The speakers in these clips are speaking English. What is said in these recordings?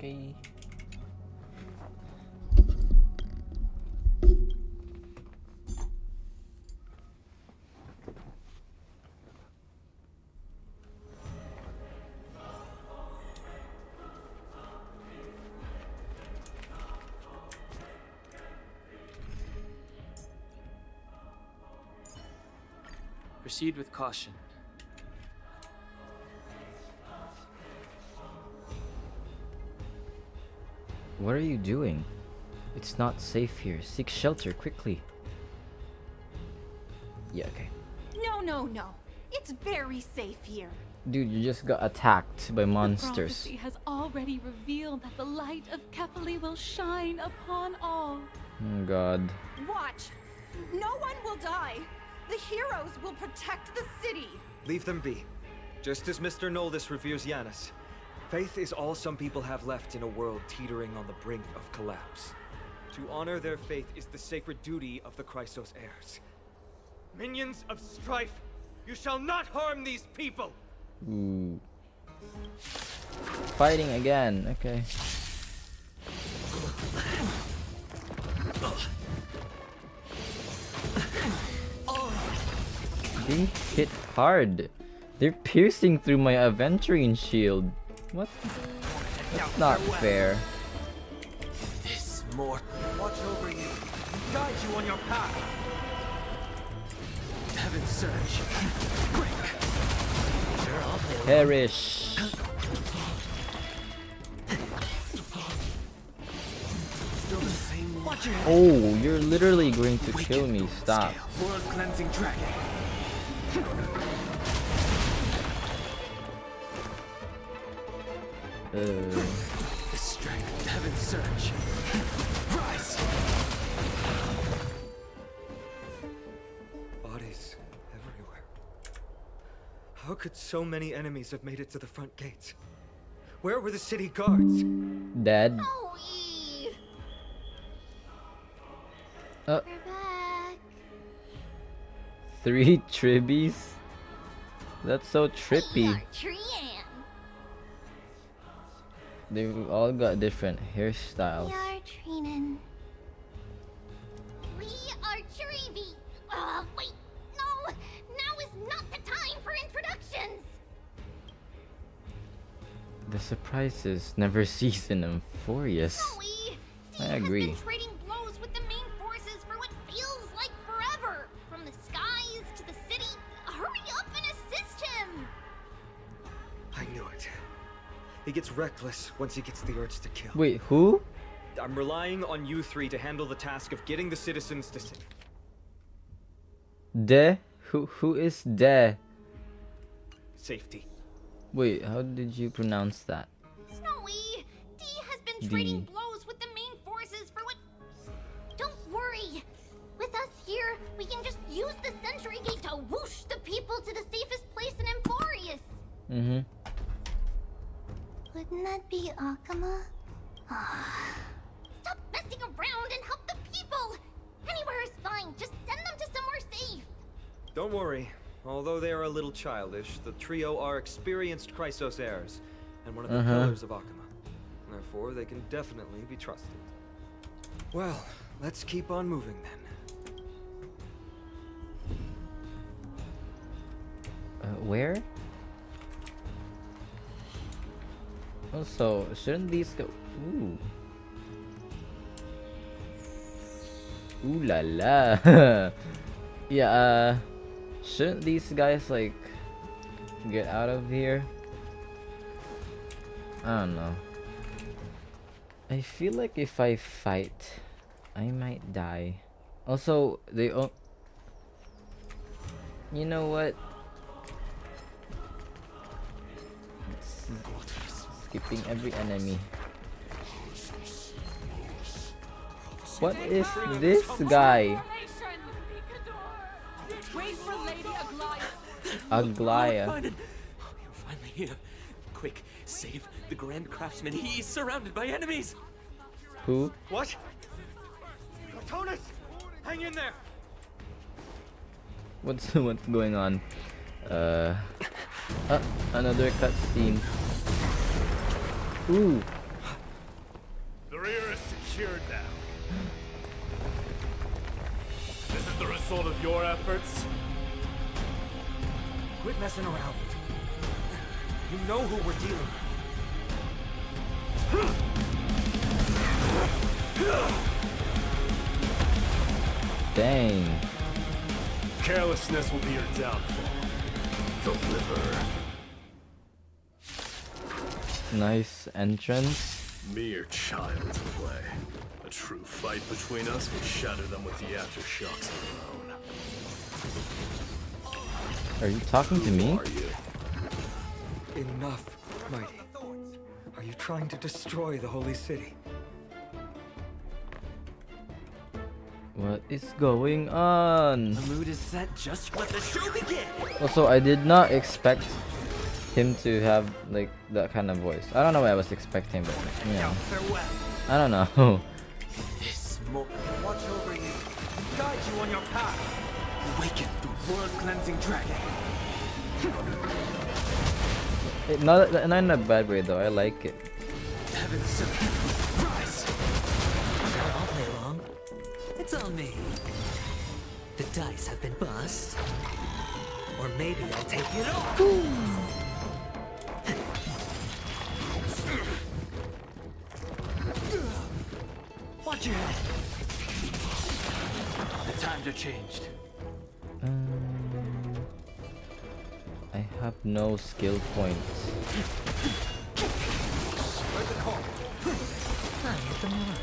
Okay. Proceed with caution. What are you doing? It's not safe here. Seek shelter quickly. Yeah, okay. No. It's very safe here. Dude, you just got attacked by The monsters. prophecy has already revealed that the light of Kefali will shine upon all. Oh god. Watch. No one will die. The heroes will protect the city. Leave them be. Just as Mr. Noldus reveres Yanis, faith is all some people have left in a world teetering on the brink of collapse. To honor their faith is the sacred duty of the Chrysos heirs. Minions of strife, you shall not harm these people! Ooh. Fighting again. Okay. They hit hard. They're piercing through my aventurine shield. What? That's not fair. This more. Watch over you and guide you on your path. Heaven surge. Quick. Sure, I'll play along. Perish. Still the same. Watch your head. Oh, you're literally going to kill me. Stop. World cleansing dragon. The strength, heaven surge. Rise. Bodies everywhere. How could so many enemies have made it to the front gates? Where were the city guards? Dead. Owie. Uh, We're back. 3 tribbies? That's so We trippy. are Trian. They've all got different hairstyles. We are Trinan. We are Trivi. Wait. No. Now is not the time for introductions. The surprises never cease in Euphorious. Chloe, I Dean agree. has been trading blows with the main forces for what feels like forever. From the skies to the city. Hurry up and assist him. I knew it. He gets reckless once he gets the urge to kill. Wait, who? I'm relying on you three to handle the task of getting the citizens to safety. De? Who is De? Safety. Wait, how did you pronounce that? Snowy, D has been D. trading blows with the main forces for what... Don't worry. With us here, we can just use the sentry gate to whoosh the people to the safest place in Emporius. Mm-hmm. Wouldn't that be Akama? Stop messing around and help the people! Anywhere is fine, just send them to somewhere safe. Don't worry. Although they are a little childish, the trio are experienced Chrysos heirs, and one of the pillars of Akama. Therefore, they can definitely be trusted. Well, let's keep on moving then. Where? Also, shouldn't these go? Ooh. Ooh la la. Yeah, shouldn't these guys like get out of here? I don't know. I feel like if I fight, I might die. Also, they you know what? Skipping every enemy. What is this guy? Wait for Lady Aglaya. Aglaya. You're finally here. Quick, save the Grand Craftsman. He's surrounded by enemies. Who? What? Protonus! Hang in there! What's going on? Another cutscene. Ooh. secured now. This is the result of your efforts? Quit messing around. You know who we're dealing with. Dang. Carelessness will be your downfall. Deliver. Nice entrance. Mere child's play. A true fight between us would shatter them with the aftershocks alone. Are you talking to me? Who are you? Enough, Mighty. Are you trying to destroy the Holy City? What is going on? The mood is set just let the show begin. Also, I did not expect him to have like that kind of voice. I don't know what I was expecting, but you know. Farewell. I don't know. This smoke will watch over you, guide you on your path. Awaken the world-cleansing dragon. Not in a bad way though. I like it. Heaven sent. Rise. Sure, I'll play along. It's on me. The dice have been bust. Or maybe I'll take it all. Watch your head. The times are changed. I have no skill points. I hit the mark.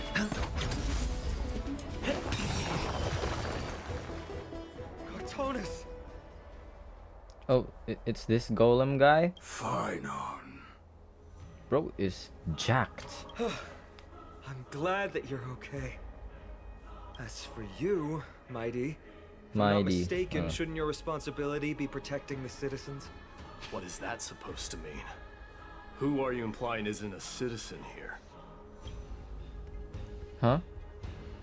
Cartonus! Oh, it's this golem guy? Fine on. Bro is jacked. I'm glad that you're okay. As for you, Mighty, if I'm not Mighty. mistaken, shouldn't your responsibility be protecting the citizens? What is that supposed to mean? Who are you implying isn't a citizen here? Huh?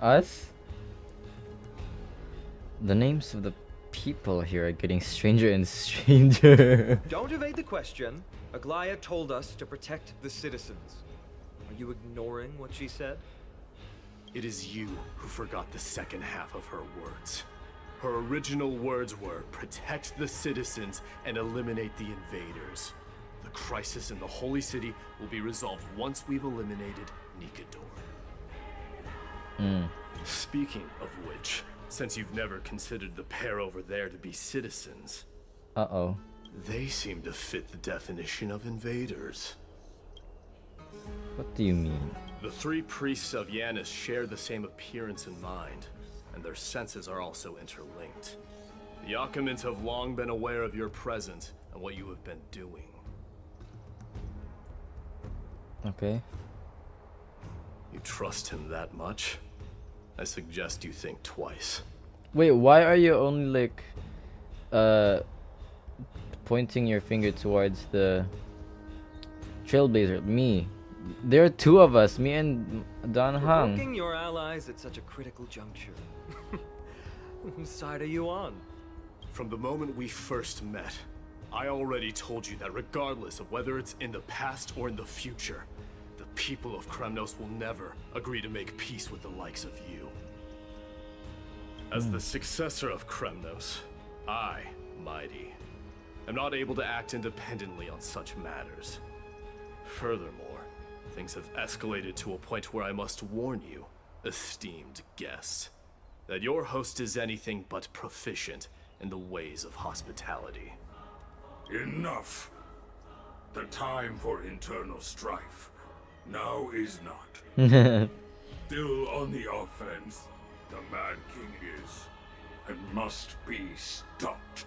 Us? The names of the people here are getting stranger and stranger. Don't evade the question. Aglaya told us to protect the citizens. Are you ignoring what she said? It is you who forgot the second half of her words. Her original words were, protect the citizens and eliminate the invaders. The crisis in the Holy City will be resolved once we've eliminated Nikador. Speaking of which, since you've never considered the pair over there to be citizens, Uh-oh. they seem to fit the definition of invaders. What do you mean? The three priests of Yanis share the same appearance and mind, and their senses are also interlinked. The Akamans have long been aware of your presence and what you have been doing. Okay. You trust him that much? I suggest you think twice. Wait, why are you only like pointing your finger towards the Trailblazer? Me. There are two of us, me and Don Hung. Provoking your allies at such a critical juncture. Whose side are you on? From the moment we first met, I already told you that regardless of whether it's in the past or in the future, the people of Kremnos will never agree to make peace with the likes of you. As the successor of Kremnos, I, Mighty, am not able to act independently on such matters. Furthermore, things have escalated to a point where I must warn you, esteemed guests, that your host is anything but proficient in the ways of hospitality. Enough. The time for internal strife now is not. Still on the offense, the Mad King is, and must be stopped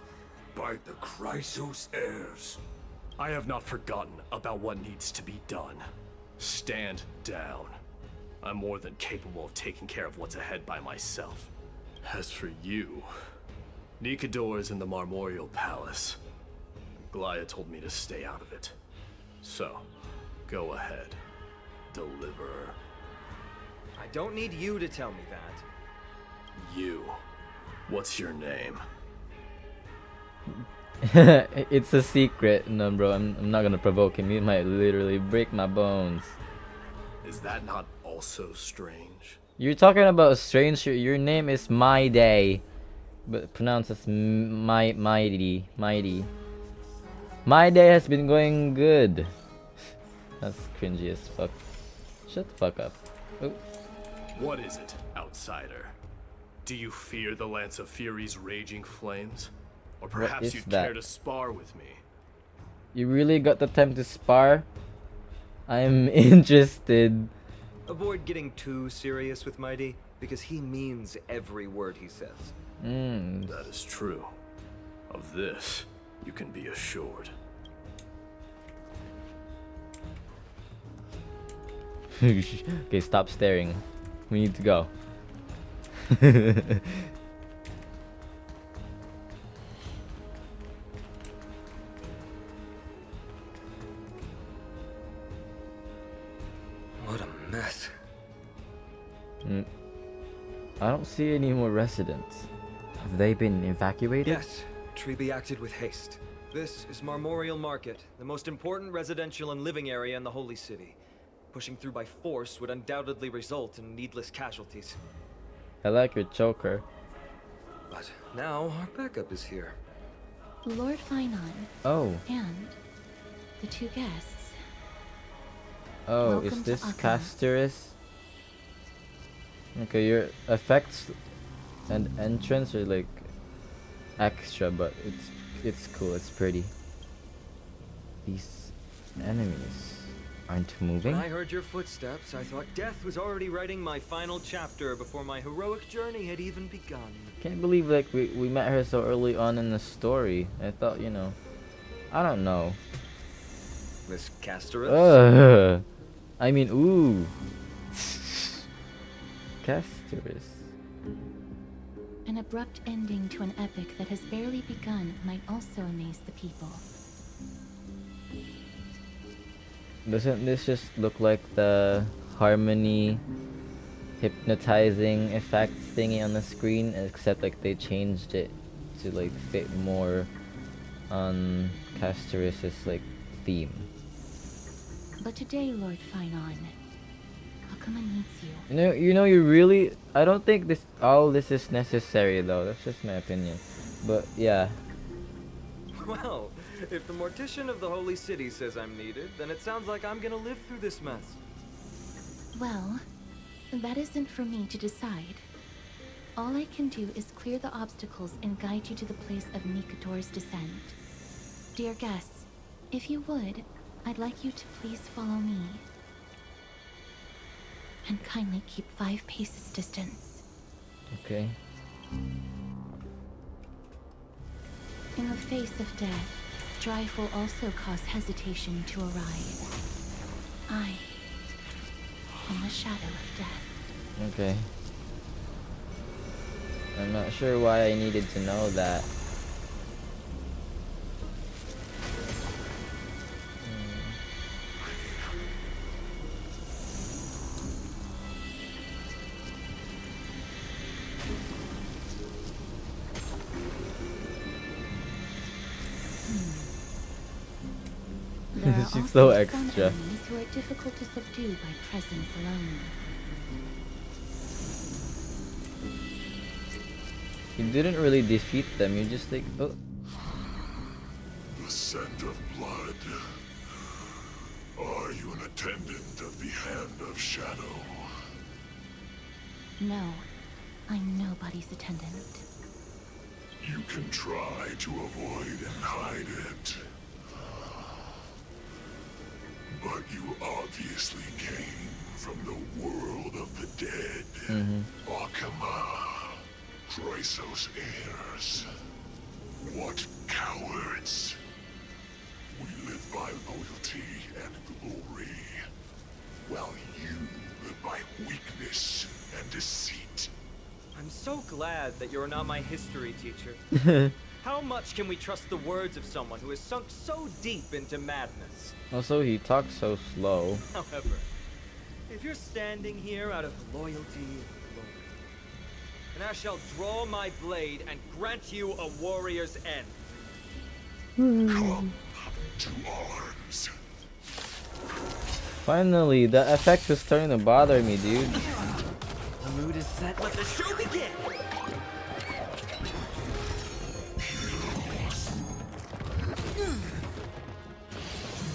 by the Chrysos heirs. I have not forgotten about what needs to be done. Stand down. I'm more than capable of taking care of what's ahead by myself. As for you, Nikador is in the Marmorial Palace. Glaya told me to stay out of it. So, go ahead. Deliver. I don't need you to tell me that. You. What's your name? It's a secret. No, bro, I'm not gonna provoke him. He might literally break my bones. Is that not all also strange. You're talking about strange. Your name is My Day, but pronounced as mighty. My day has been going good. That's cringy as fuck. Shut the fuck up. Oh. What is it, outsider? Do you fear the Lance of Fury's raging flames? Or perhaps you'd care to spar with me? You really got the time to spar? I'm interested. Avoid getting too serious with Mighty, because he means every word he says. That is true. Of this, you can be assured. Okay, stop staring. We need to go. What a mess. I don't see any more residents. Have they been evacuated? Yes, Treby acted with haste. This is Marmorial Market, the most important residential and living area in the Holy City. Pushing through by force would undoubtedly result in needless casualties. I like your choker. But now our backup is here. Lord Finon. Oh. And the two guests. Oh, Welcome is this to Akama. Casterus? Okay, your effects and entrance are like extra, but it's cool. It's pretty. These enemies aren't moving. When I heard your footsteps, I thought death was already writing my final chapter before my heroic journey had even begun. Can't believe like we met her so early on in the story. I thought, you know, I don't know. Miss Casterus? I mean, ooh. Casterus. An abrupt ending to an epic that has barely begun might also amaze the people. Doesn't this just look like the harmony hypnotizing effect thingy on the screen, except like they changed it to like fit more on Casterus's like theme? But today, Lord Finon, Akama needs you. You really, I don't think all this is necessary though. That's just my opinion. But yeah. Well, if the Mortician of the Holy City says I'm needed, then it sounds like I'm gonna live through this mess. Well, that isn't for me to decide. All I can do is clear the obstacles and guide you to the place of Nikator's descent. Dear guests, if you would, I'd like you to please follow me. And kindly keep 5 paces distance. Okay. In the face of death, strife will also cause hesitation to arise. I am the shadow of death. Okay. I'm not sure why I needed to know that. There are She's so also some extra. enemies who are difficult to subdue by presence alone. You didn't really defeat them, you just like, oh. The scent of blood. Are you an attendant of the Hand of Shadow? No, I'm nobody's attendant. You can try to avoid and hide it. But you obviously came from the world of the dead. Akama, Chrysos heirs. What cowards! We live by loyalty and glory, while you live by weakness and deceit. I'm so glad that you're not my history teacher. How much can we trust the words of someone who has sunk so deep into madness? Also, he talks so slow. However, if you're standing here out of loyalty and glory, then I shall draw my blade and grant you a warrior's end. Come to arms. Finally, the effect was starting to bother me, dude. The mood is set. Let the show begin.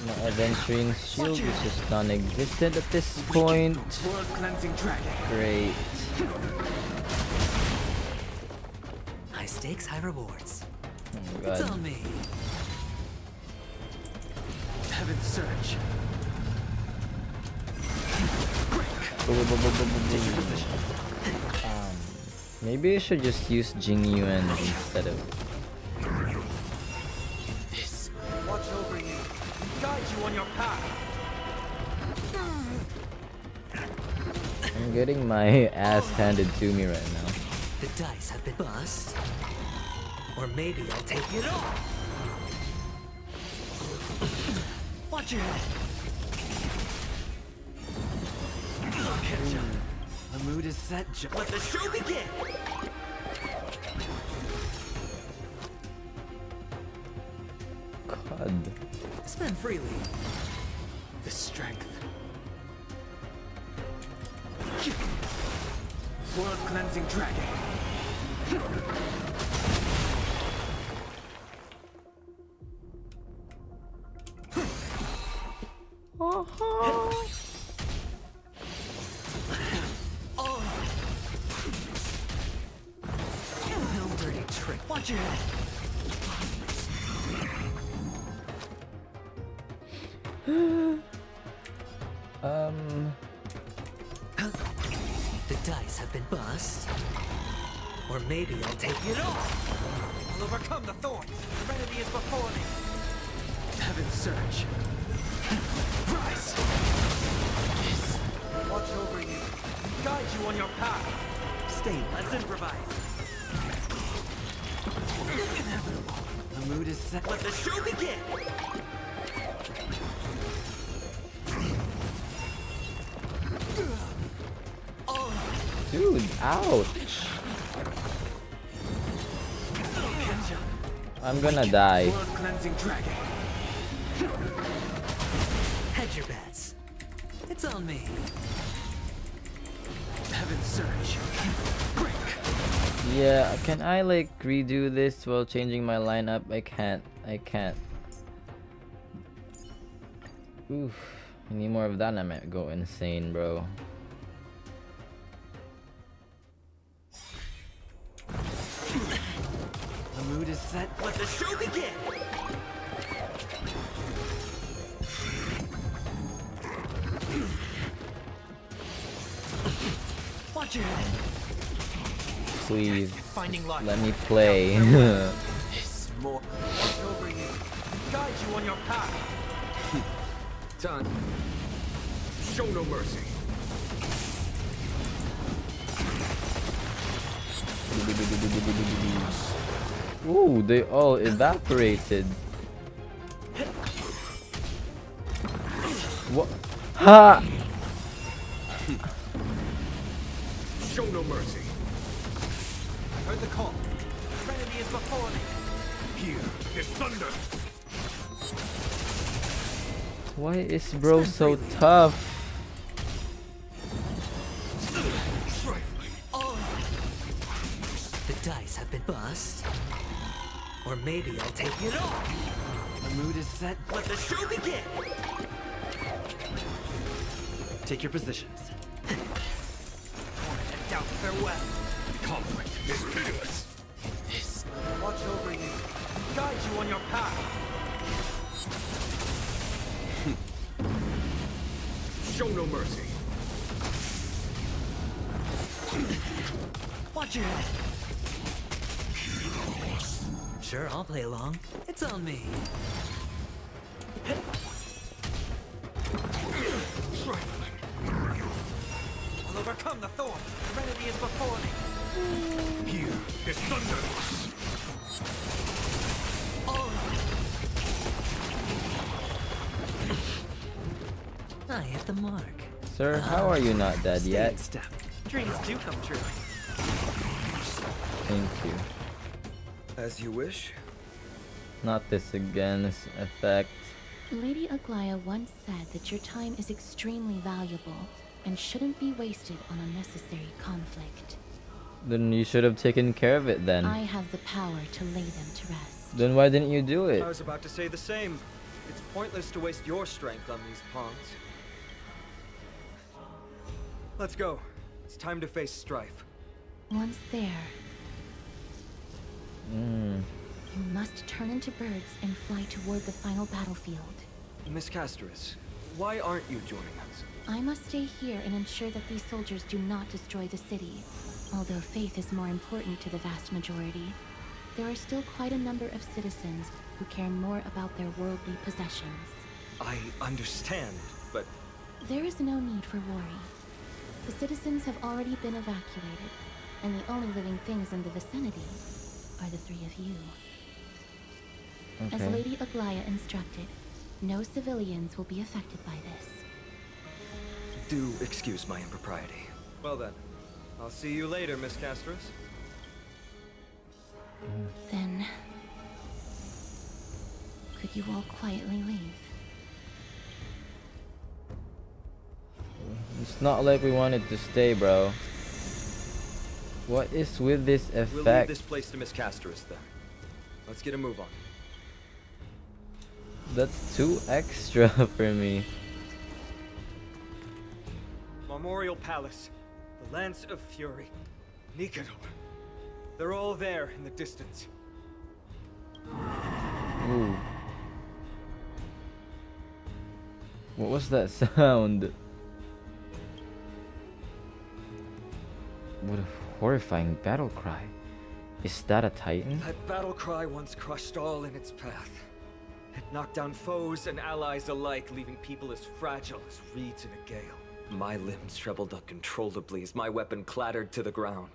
My adventuring shield is just non-existent at this point. World cleansing dragon. Great. High stakes, high rewards. Oh my It's god. on me. Heaven's surge. Maybe I should just use Jing Yuan instead of. This watch over you. Guide you on your path. I'm getting my ass handed to me right now. The dice have been bust. Or maybe I'll take it all. Watch your head. I'll catch up. The mood is set. Let the show begin. God. Spend freely. The strength. World cleansing dragon. No dirty trick. Watch your head. The dice have been bust. Or maybe I'll take it all. I'll overcome the thorns. Serenity is before me. Heaven's surge. Rise. Watch over you. Guide you on your path. Stay. Let's improvise. The mood is set. Let the show begin. Dude, ouch. I'm gonna die. World cleansing dragon. Hedge your bets. It's on me. Heaven's surge. Break. Yeah, can I like redo this while changing my lineup? I can't. I can't. Oof. I need more of that. I might go insane, bro. The mood is set. Let the show begin. Watch your head. Please, Finding light. let me play. This more. Watch over you. Guide you on your path. Done. Show no mercy. Ooh, they all evaporated. What? Ha! Show no mercy. Heard the call. Serenity is before me. Here is thunder. Why is bro so tough? The dice have been bust. Or maybe I'll take it all. The mood is set. Let the show begin. Take your positions. Doubt farewell. Conflict is pitiless. This. Watch over you. Guide you on your path. Show no mercy. Watch your head. Sure, I'll play along. It's on me. I'll overcome the thorn. Serenity is before me. Here is thunder. I hit the mark. Sir, how are you not dead Stay yet? in step. Dreams do come true. Thank you. As you wish. Not this again, this effect. Lady Aglaya once said that your time is extremely valuable and shouldn't be wasted on unnecessary conflict. Then you should have taken care of it then. I have the power to lay them to rest. Then why didn't you do it? I was about to say the same. It's pointless to waste your strength on these pawns. Let's go. It's time to face strife. Once there, you must turn into birds and fly toward the final battlefield. Miss Castoris, why aren't you joining us? I must stay here and ensure that these soldiers do not destroy the city. Although faith is more important to the vast majority, there are still quite a number of citizens who care more about their worldly possessions. I understand, but... There is no need for worry. The citizens have already been evacuated, and the only living things in the vicinity are the three of you. Okay. As Lady Aglaya instructed, no civilians will be affected by this. Do excuse my impropriety. Well then, I'll see you later, Miss Castoris. Then, could you all quietly leave? It's not like we wanted to stay, bro. What is with this effect? We'll leave this place to Miss Castoris then. Let's get a move on. That's too extra for me. Memorial Palace, the Lance of Fury, Nicanor. They're all there in the distance. Ooh. What was that sound? What a horrifying battle cry. Is that a titan? That battle cry once crushed all in its path. It knocked down foes and allies alike, leaving people as fragile as reeds in a gale. My limbs trembled uncontrollably as my weapon clattered to the ground.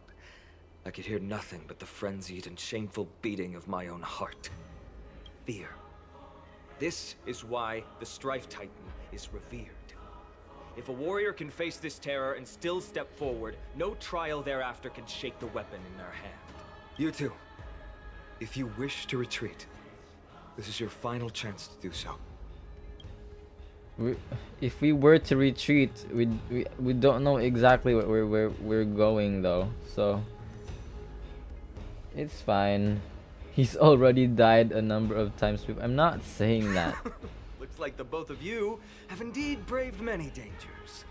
I could hear nothing but the frenzied and shameful beating of my own heart. Fear. This is why the Strife Titan is revered. If a warrior can face this terror and still step forward, no trial thereafter can shake the weapon in their hand. You two, if you wish to retreat, this is your final chance to do so. If we were to retreat, we don't know exactly where we're going though, so it's fine. He's already died a number of times. I'm not saying that. Looks like the both of you have indeed braved many dangers.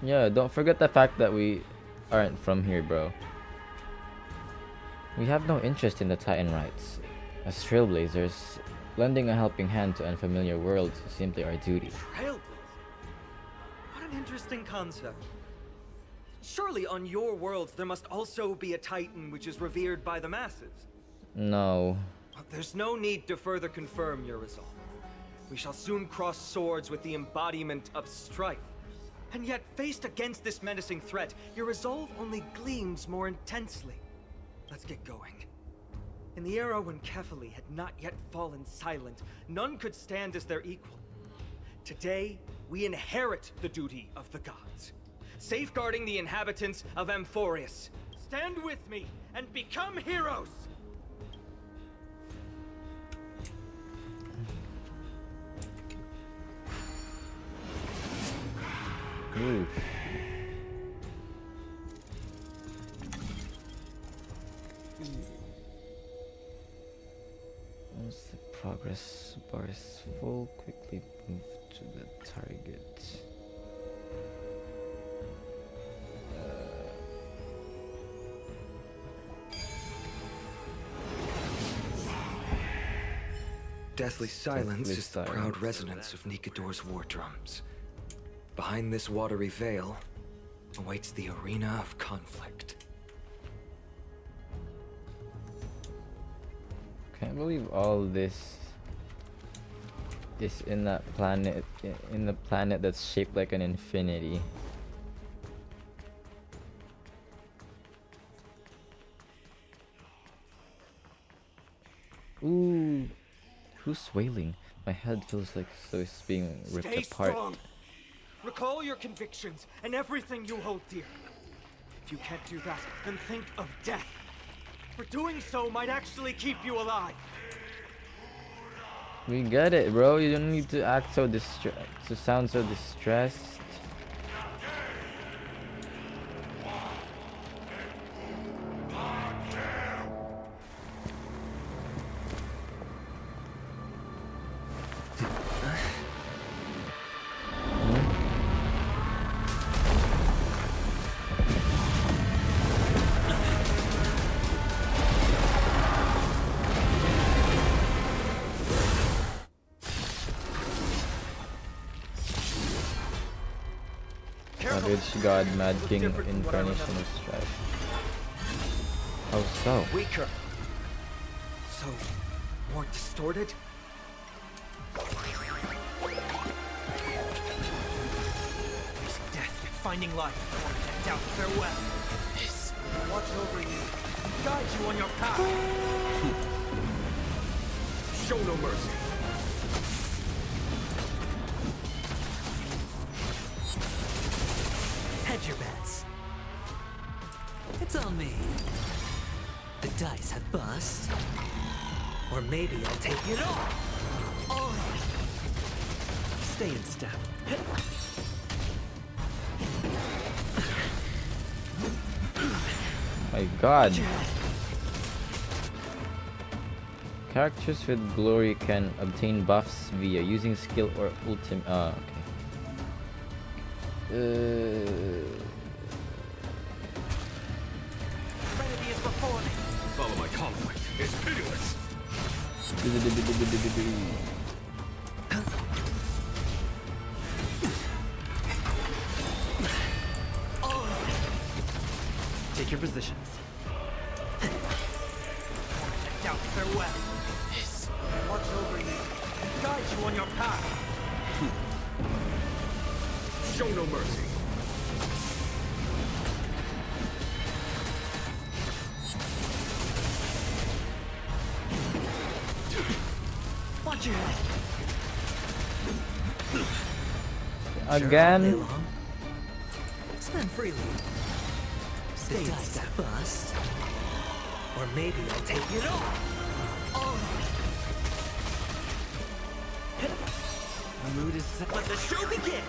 Yeah, don't forget the fact that we aren't from here, bro. We have no interest in the Titan rights. As trailblazers, lending a helping hand to unfamiliar worlds is simply our duty. Trailblazer? What an interesting concept. Surely on your worlds there must also be a Titan which is revered by the masses. No. Well, there's no need to further confirm your resolve. We shall soon cross swords with the embodiment of strife. And yet, faced against this menacing threat, your resolve only gleams more intensely. Let's get going. In the era when Kefali had not yet fallen silent, none could stand as their equal. Today, we inherit the duty of the gods, safeguarding the inhabitants of Amphorius. Stand with me and become heroes! Ooh. Once the progress bar is full, quickly move to the target. Deathly silence Deathly is the proud silence. resonance of Nikador's war drums. Behind this watery veil awaits the arena of conflict. Can't believe all this is in that planet, in the planet that's shaped like an infinity. Ooh, who's wailing? My head feels like so it's being ripped Stay apart. strong. Recall your convictions and everything you hold dear. If you can't do that, then think of death. For doing so might actually keep you alive. We get it, bro. You don't need to act so to sound so distressed. Savage God, Mad King, Incarnation of Strife. How so? Weaker. So, more distorted? Facing death, yet finding life. And doubt, farewell. Yes. Watch over you. Guide you on your path. Show no mercy. Hedge your bets. It's on me. The dice have bust. Or maybe I'll take it all. Oh. Stay in step. My God. Characters with glory can obtain buffs via using skill or ultimate. Okay. Serenity is before me. Follow my conflict. It's pitiless. Take your positions. Doubt, farewell. Yes. Watch over you. Guide you on your path. Show no mercy. Watch your head. Again. Spend freely. The dice bust. Or maybe I'll take it all. Oh. The mood is set. Let the show begin!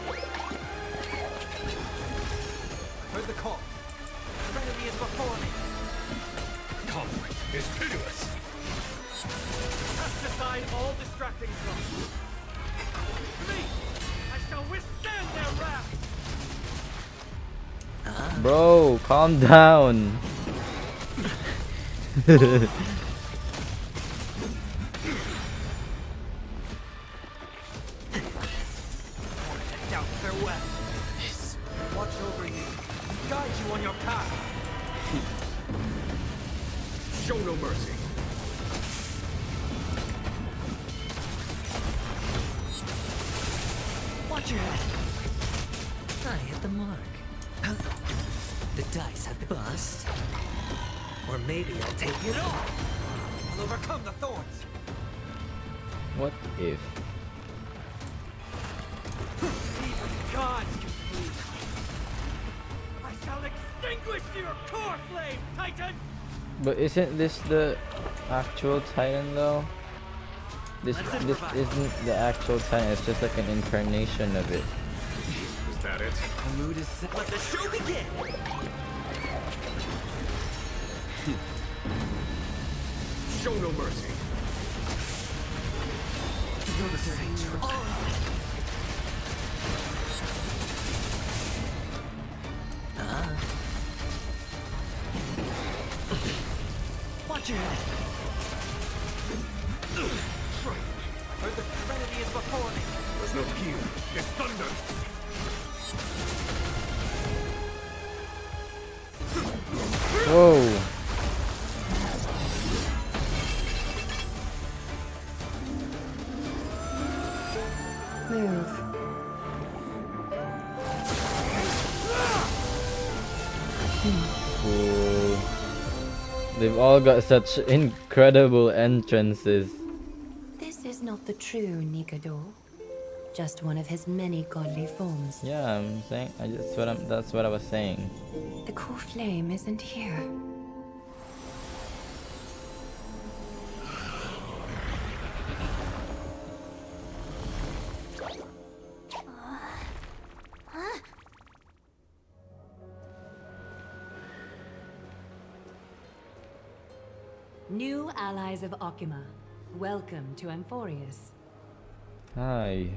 Heard the call. Serenity is before me. Conflict is pitiless. Cast aside all distracting thoughts. Me! I shall withstand their wrath! Bro, calm down. Doubt, farewell. Yes. Watch over you. Guide you on your path. Show no mercy. Watch your head. I hit the mark. The dice have bust. Or maybe I'll take it all. I'll overcome the thorns. What if? Even gods can please. I shall extinguish your core flame, Titan! But isn't this the actual Titan though? This isn't the actual Titan. It's just like an incarnation of it. Is that it? The mood is set. Let the show begin! Show no mercy. You're the same. Watch your head. I heard the serenity is before me. There's no fear. It's thunder. Whoa. Move. Cool. They've all got such incredible entrances. This is not the true Nikado. Just one of his many godly forms. Yeah, I'm saying. That's what I was saying. The core flame isn't here. New allies of Okima, welcome to Amphorius. Hi.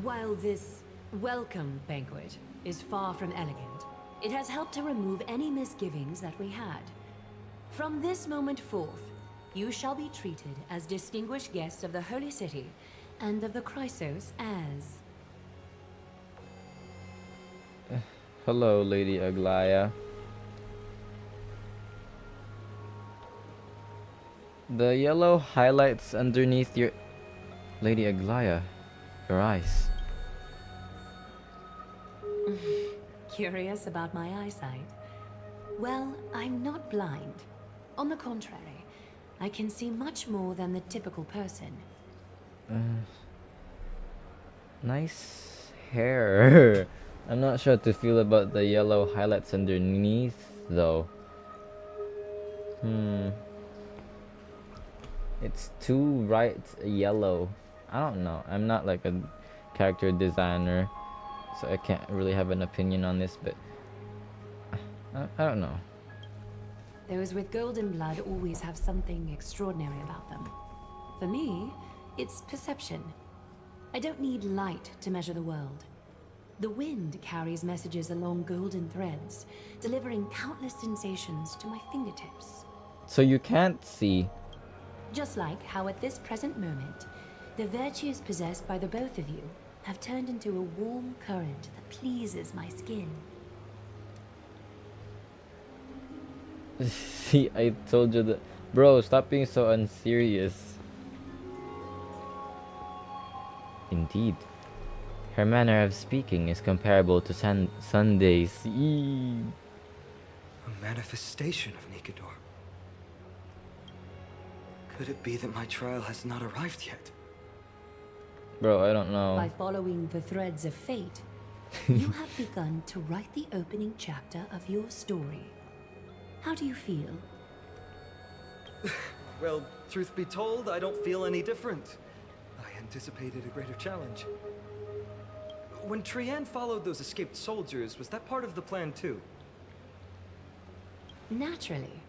While this welcome banquet is far from elegant, it has helped to remove any misgivings that we had. From this moment forth, you shall be treated as distinguished guests of the Holy City and of the Chrysos as... Hello, Lady Aglaya. The yellow highlights underneath your... Lady Aglaya, your eyes. Curious about my eyesight? Well, I'm not blind. On the contrary, I can see much more than the typical person. Nice hair. I'm not sure how to feel about the yellow highlights underneath, though. It's too bright yellow. I don't know. I'm not like a character designer, so I can't really have an opinion on this, but I don't know. Those with golden blood always have something extraordinary about them. For me, it's perception. I don't need light to measure the world. The wind carries messages along golden threads, delivering countless sensations to my fingertips. So you can't see. Just like how at this present moment, the virtues possessed by the both of you have turned into a warm current that pleases my skin. See, I told you that. Bro, stop being so unserious. Indeed. Her manner of speaking is comparable to Sunday's. Eee. A manifestation of Nikador. Could it be that my trial has not arrived yet? Bro, I don't know. By following the threads of fate, you have begun to write the opening chapter of your story. How do you feel? Well, truth be told, I don't feel any different. I anticipated a greater challenge. When Trianne followed those escaped soldiers, was that part of the plan too? Naturally.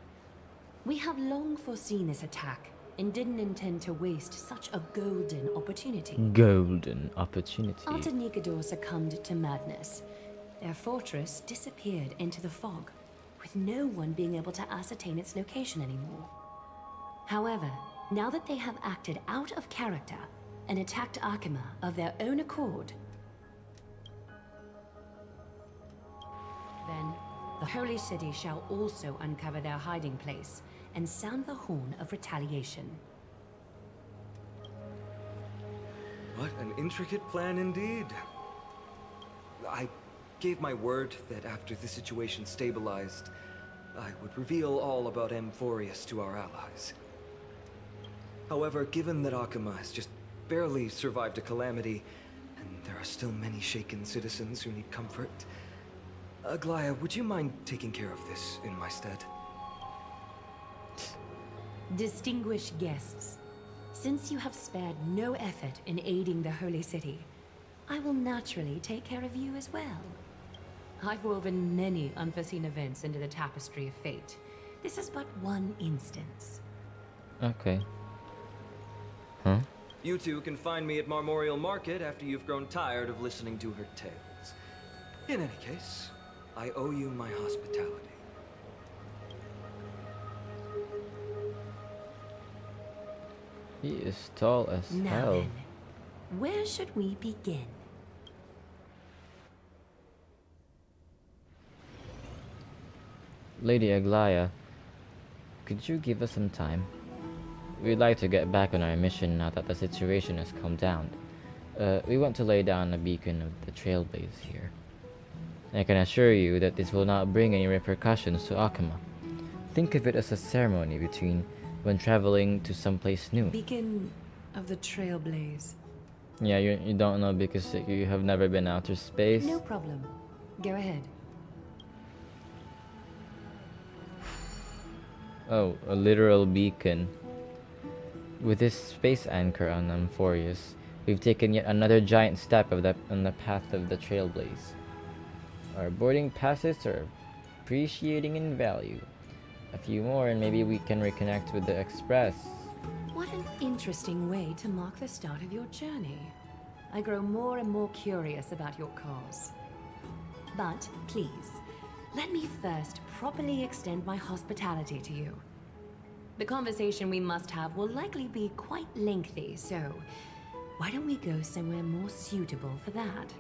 We have long foreseen this attack and didn't intend to waste such a golden opportunity. Golden opportunity. After Nikador succumbed to madness, their fortress disappeared into the fog, with no one being able to ascertain its location anymore. However, now that they have acted out of character and attacked Akima of their own accord, then the Holy City shall also uncover their hiding place and sound the horn of retaliation. What an intricate plan indeed. I gave my word that after the situation stabilized, I would reveal all about Amphorius to our allies. However, given that Akima has just barely survived a calamity, and there are still many shaken citizens who need comfort, Aglaya, would you mind taking care of this in my stead? Distinguished guests, since you have spared no effort in aiding the Holy City, I will naturally take care of you as well. I've woven many unforeseen events into the tapestry of fate. This is but one instance. Okay. Huh? You two can find me at Marmorial Market after you've grown tired of listening to her tales. In any case, I owe you my hospitality. He is tall as Now hell. then, where should we begin? Lady Aglaya, could you give us some time? We'd like to get back on our mission now that the situation has calmed down. We want to lay down a beacon of the trailblaze here. I can assure you that this will not bring any repercussions to Akima. Think of it as a ceremony between when traveling to someplace new. Beacon of the Trailblaze. Yeah, you don't know because you have never been outer space. No problem. Go ahead. Oh, a literal beacon. With this space anchor on Amphorius, we've taken yet another giant step on the path of the Trailblaze. Our boarding passes are appreciating in value. a few more and maybe we can reconnect with the Express. What an interesting way to mark the start of your journey. I grow more and more curious about your cause. But please, let me first properly extend my hospitality to you. The conversation we must have will likely be quite lengthy, so why don't we go somewhere more suitable for that?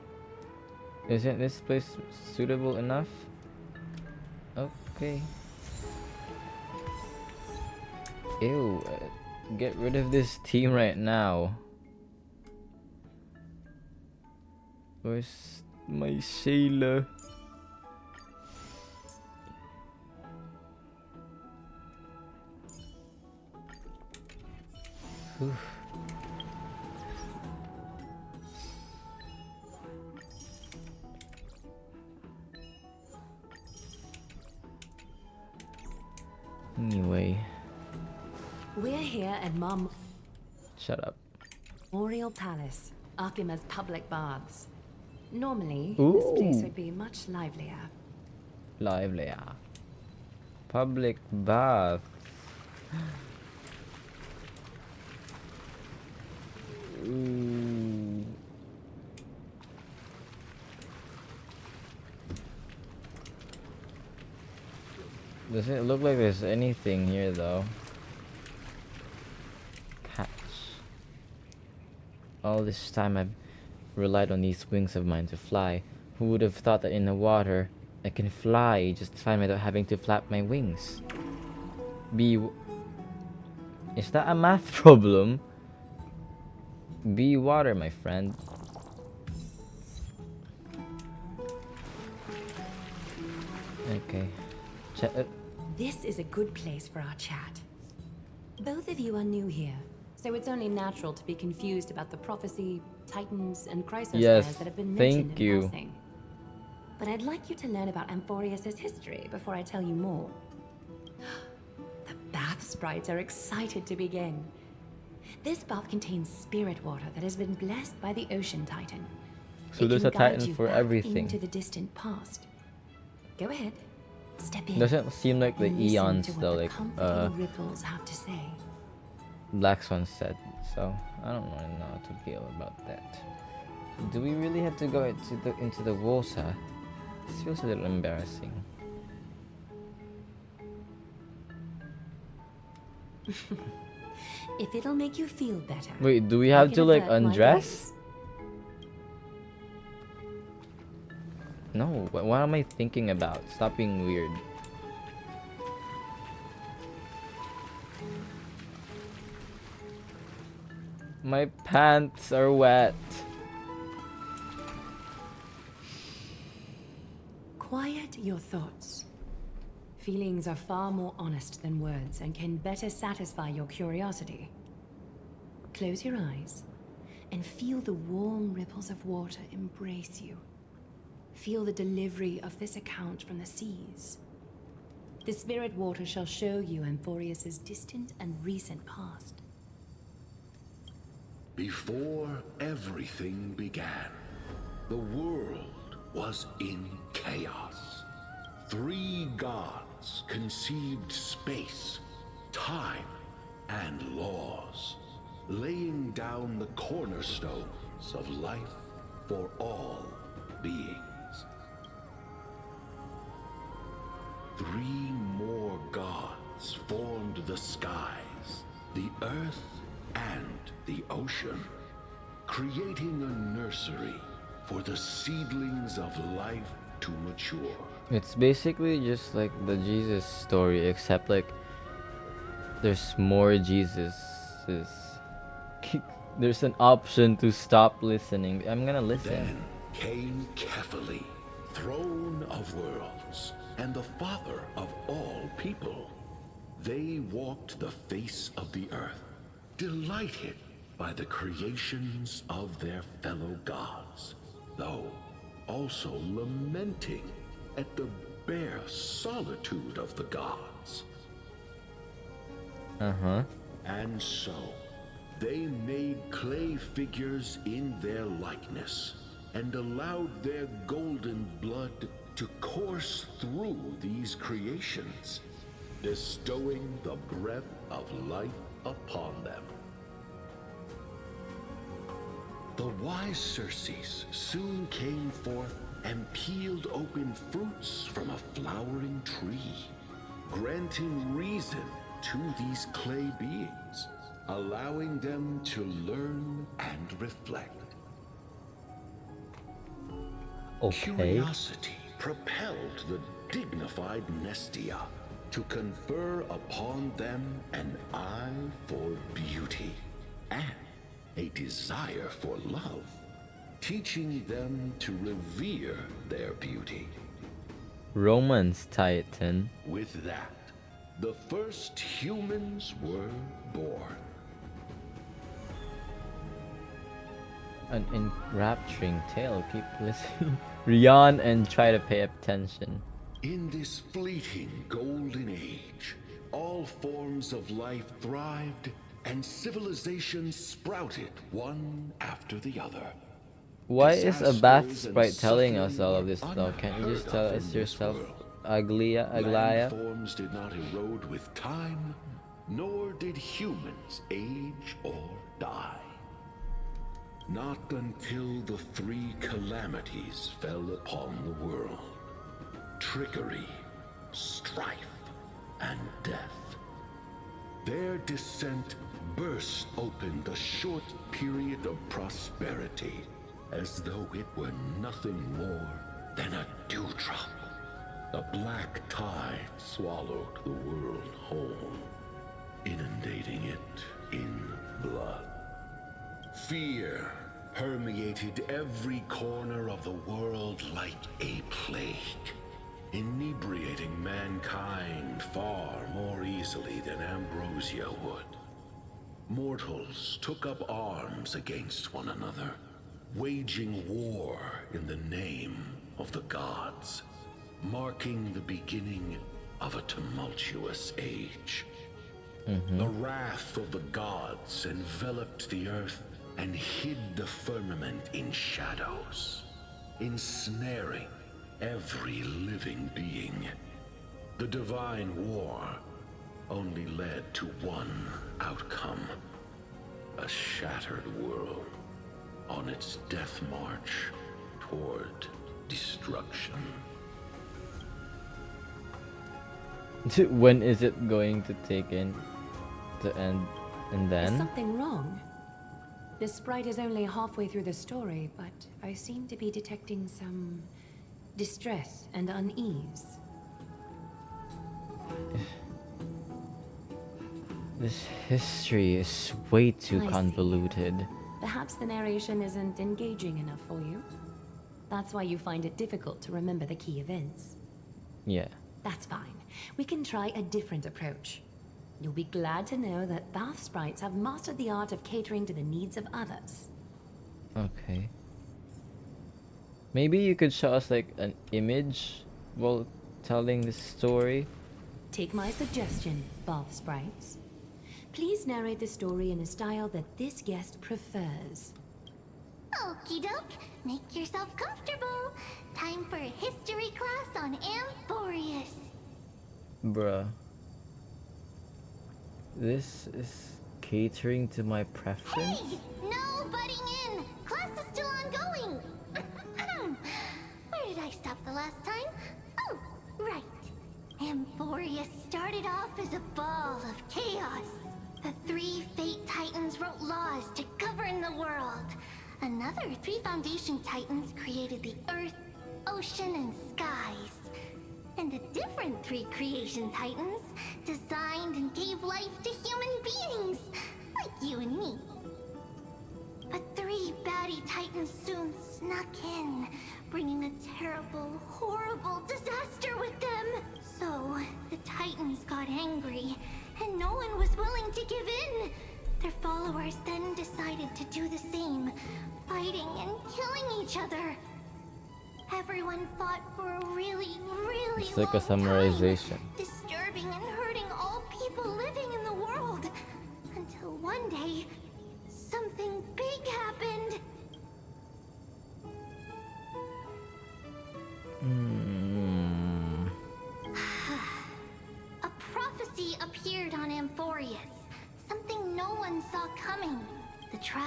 Isn't this place suitable enough? Okay. Ew, get rid of this team right now. Where's my Shayla? Whew. Anyway. We're here at Shut up. Memorial Palace, Archima's public baths. Normally, Ooh. this place would be much livelier. Livelier. Public bath. Ooh. Doesn't it look like there's anything here though? Patch. All this time I've relied on these wings of mine to fly. Who would have thought that in the water I can fly just fine without having to flap my wings? Is that a math problem? Be water, my friend. Okay. This is a good place for our chat. Both of you are new here, so it's only natural to be confused about the prophecy, titans, and chrysospheres that have been mentioned in passing. But I'd like you to learn about Amphorius' history before I tell you more. The bath sprites are excited to begin. This bath contains spirit water that has been blessed by the ocean titan. So there's a titan for everything. Into the distant past. Go ahead. Step in. Doesn't seem like the eons though, like ripples have to say. Black Swan said. So I don't really know how to feel about that. Do we really have to go into the water? This feels a little embarrassing. If it'll make you feel better. Wait, do we have to like undress? No, what am I thinking about? Stop being weird. My pants are wet. Quiet your thoughts. Feelings are far more honest than words and can better satisfy your curiosity. Close your eyes and feel the warm ripples of water embrace you. Feel the delivery of this account from the seas. The spirit water shall show you Amphorius' distant and recent past. Before everything began, the world was in chaos. 3 gods conceived space, time, and laws, laying down the cornerstones of life for all beings. 3 more gods formed the skies, the earth, and the ocean, creating a nursery for the seedlings of life to mature. It's basically just like the Jesus story, except like there's more Jesuses. There's an option to stop listening. I'm gonna listen. Then came Kephali, throne of worlds, and the father of all people. They walked the face of the earth, delighted by the creations of their fellow gods, though also lamenting at the bare solitude of the gods. And so, they made clay figures in their likeness, and allowed their golden blood to course through these creations, bestowing the breath of life upon them. The wise Circes soon came forth and peeled open fruits from a flowering tree, granting reason to these clay beings, allowing them to learn and reflect. Okay. Curiosity propelled the dignified Nestia to confer upon them an eye for beauty and a desire for love, teaching them to revere their beauty. Romance Titan. With that, the first humans were born. An enrapturing tale. Keep listening. Rion and try to pay attention. In this fleeting golden age, all forms of life thrived and civilizations sprouted one after the other. Why is a bath Disasters and sprite telling us suffering all of were this stuff? Can't you just unheard tell of us in this yourself, world. Aglaya? Landforms did not erode with time, nor did humans age or die. Not until the three calamities fell upon the world: trickery, strife, and death. Their descent burst open the short period of prosperity, as though it were nothing more than a dewdrop. A black tide swallowed the world whole, inundating it in blood. Fear permeated every corner of the world like a plague, inebriating mankind far more easily than ambrosia would. Mortals took up arms against one another, waging war in the name of the gods, marking the beginning of a tumultuous age. The wrath of the gods enveloped the earth and hid the firmament in shadows, ensnaring every living being. The divine war only led to one outcome: a shattered world on its death march toward destruction. When is it going to end? And then? Is something wrong? The sprite is only halfway through the story, but I seem to be detecting some distress and unease. This history is way too I see. convoluted. Perhaps the narration isn't engaging enough for you. That's why you find it difficult to remember the key events. Yeah. That's fine. We can try a different approach. You'll be glad to know that bath sprites have mastered the art of catering to the needs of others. Okay. Maybe you could show us like an image while telling this story. Take my suggestion, bath sprites. Please narrate the story in a style that this guest prefers. Okie doke, make yourself comfortable. Time for a history class on Amphorius. Bruh. This is catering to my preference? Hey! No butting in! Class is still ongoing! Where did I stop the last time? Oh, right. Amphorius started off as a ball of chaos. The three Fate Titans wrote laws to govern the world. Another three Foundation Titans created the Earth, Ocean, and Skies. And a different three Creation Titans designed and gave life to human beings, like you and me. But three baddie Titans soon snuck in, bringing a terrible, horrible disaster with them. So, the Titans got angry, and no one was willing to give in. Their followers then decided to do the same, fighting and killing each other. Everyone fought for a really, really It's like a long summarization. time, disturbing and hurting all people living in the world. Until one day, something big happened. A prophecy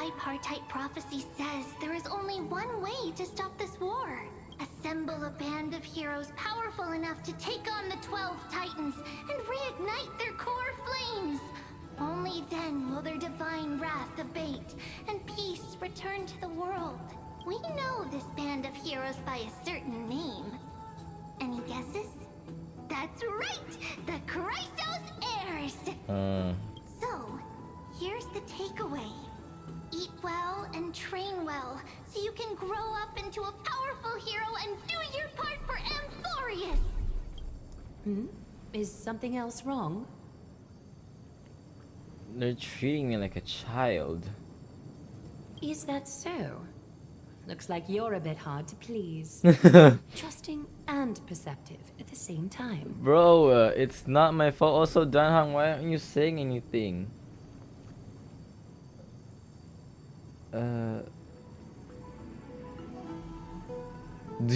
tripartite prophecy says there is only one way to stop this war. Assemble a band of heroes powerful enough to take on the 12 Titans and reignite their core flames. Only then will their divine wrath abate and peace return to the world. We know this band of heroes by a certain name. Any guesses? That's right! The Chrysos Heirs! So, here's the takeaway. Eat well and train well, so you can grow up into a powerful hero and do your part for Amphorius! Is something else wrong? They're treating me like a child. Is that so? Looks like you're a bit hard to please. Trusting and perceptive at the same time. Bro, it's not my fault. Also, Danhang, why aren't you saying anything? Do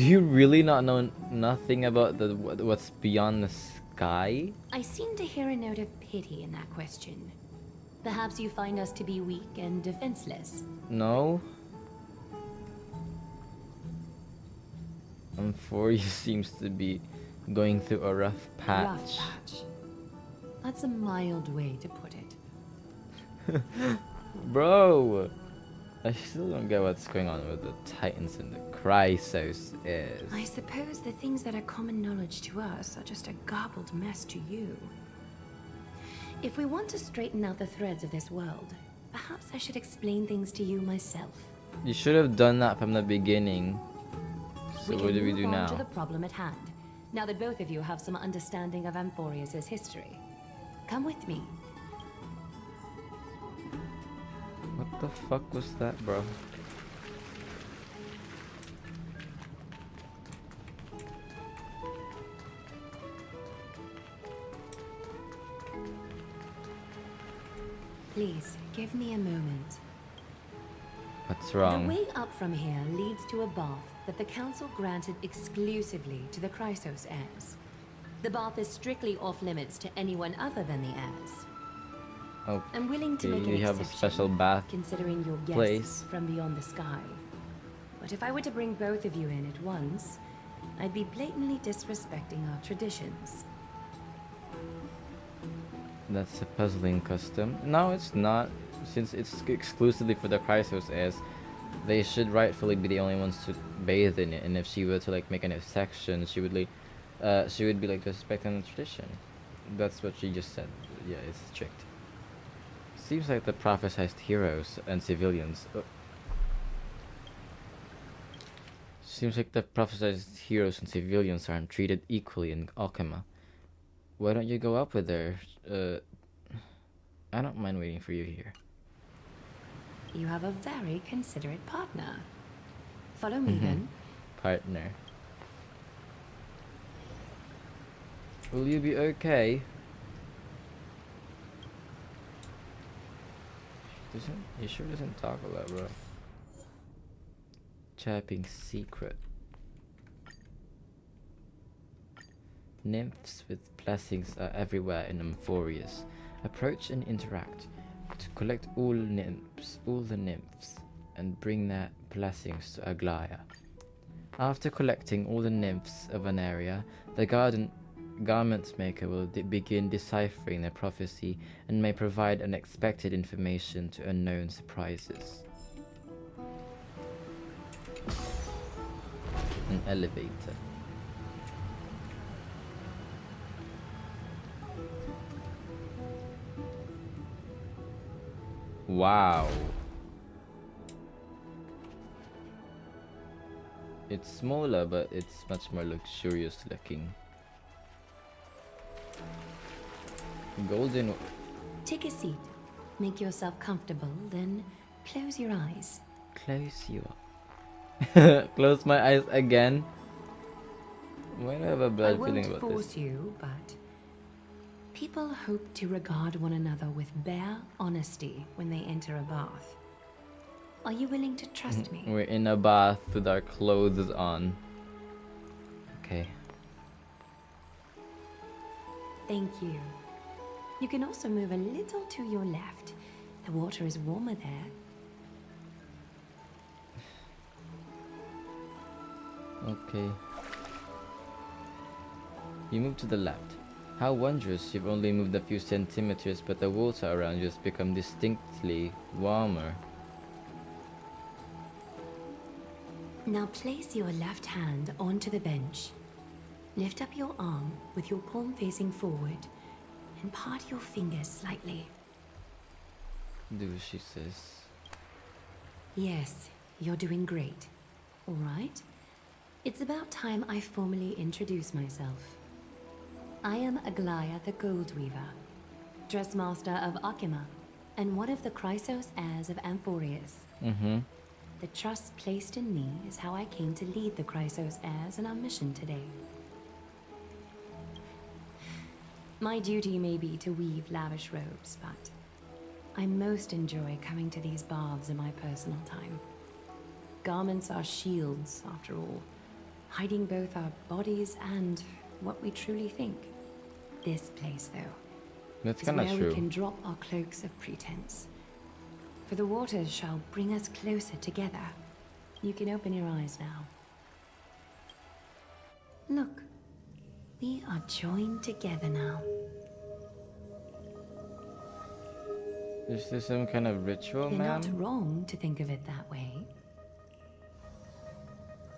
you really not know nothing about what's beyond the sky? I seem to hear a note of pity in that question. Perhaps you find us to be weak and defenseless. No. Amphorius seems to be going through a rough patch. Rough patch. That's a mild way to put it. Bro, I still don't get what's going on with the Titans and the Chrysos is. I suppose the things that are common knowledge to us are just a garbled mess to you. If we want to straighten out the threads of this world, perhaps I should explain things to you myself. You should have done that from the beginning. So We what can do we move do on now? to the problem at hand, now that both of you have some understanding of Amphorius' history. Come with me. What the fuck was that, bro? Please, give me a moment. What's wrong? The way up from here leads to a bath that the Council granted exclusively to the Chrysos heirs. The bath is strictly off-limits to anyone other than the heirs. Oh, I'm willing to make an you have a exception, special bath considering your guests place. from beyond the sky. But if I were to bring both of you in at once, I'd be blatantly disrespecting our traditions. That's a puzzling custom. No, it's not. Since it's exclusively for the Chrysos heirs, they should rightfully be the only ones to bathe in it. And if she were to like make an exception, she would be like disrespecting the tradition. That's what she just said. Yeah, it's strict. Seems like the prophesized heroes and civilians. Seems like the prophesized heroes and civilians aren't treated equally in Alchema. Why don't you go up with her? I don't mind waiting for you here. You have a very considerate partner. Follow me then. Partner. Will you be okay? He sure doesn't talk a lot, bro. Chapping secret. Nymphs with blessings are everywhere in Amphorius. Approach and interact to collect all the nymphs, and bring their blessings to Aglaya. After collecting all the nymphs of an area, the garment maker will begin deciphering their prophecy and may provide unexpected information to unknown surprises. An elevator. Wow. It's smaller, but it's much more luxurious looking. Golden. Take a seat. Make yourself comfortable, then close your eyes. Close you up. Close my eyes again. Why do I have a bad feeling about I won't force this? you, but people hope to regard one another with bare honesty when they enter a bath. Are you willing to trust me? We're in a bath with our clothes on. Okay. Thank you. You can also move a little to your left. The water is warmer there. Okay. You move to the left. How wondrous, you've only moved a few centimeters, but the water around you has become distinctly warmer. Now place your left hand onto the bench. Lift up your arm with your palm facing forward and part your fingers slightly. Do as she says. Yes, you're doing great. All right. It's about time I formally introduce myself. I am Aglaya the Gold Weaver, Dressmaster of Akima, and one of the Chrysos heirs of Amphorius. The trust placed in me is how I came to lead the Chrysos heirs in our mission today. My duty may be to weave lavish robes, but I most enjoy coming to these baths in my personal time. Garments are shields, after all, hiding both our bodies and what we truly think. This place, though, That's is kind of where true. we can drop our cloaks of pretense. For the waters shall bring us closer together. You can open your eyes now. Look, we are joined together now. Is this some kind of ritual, You're ma'am? not wrong to think of it that way.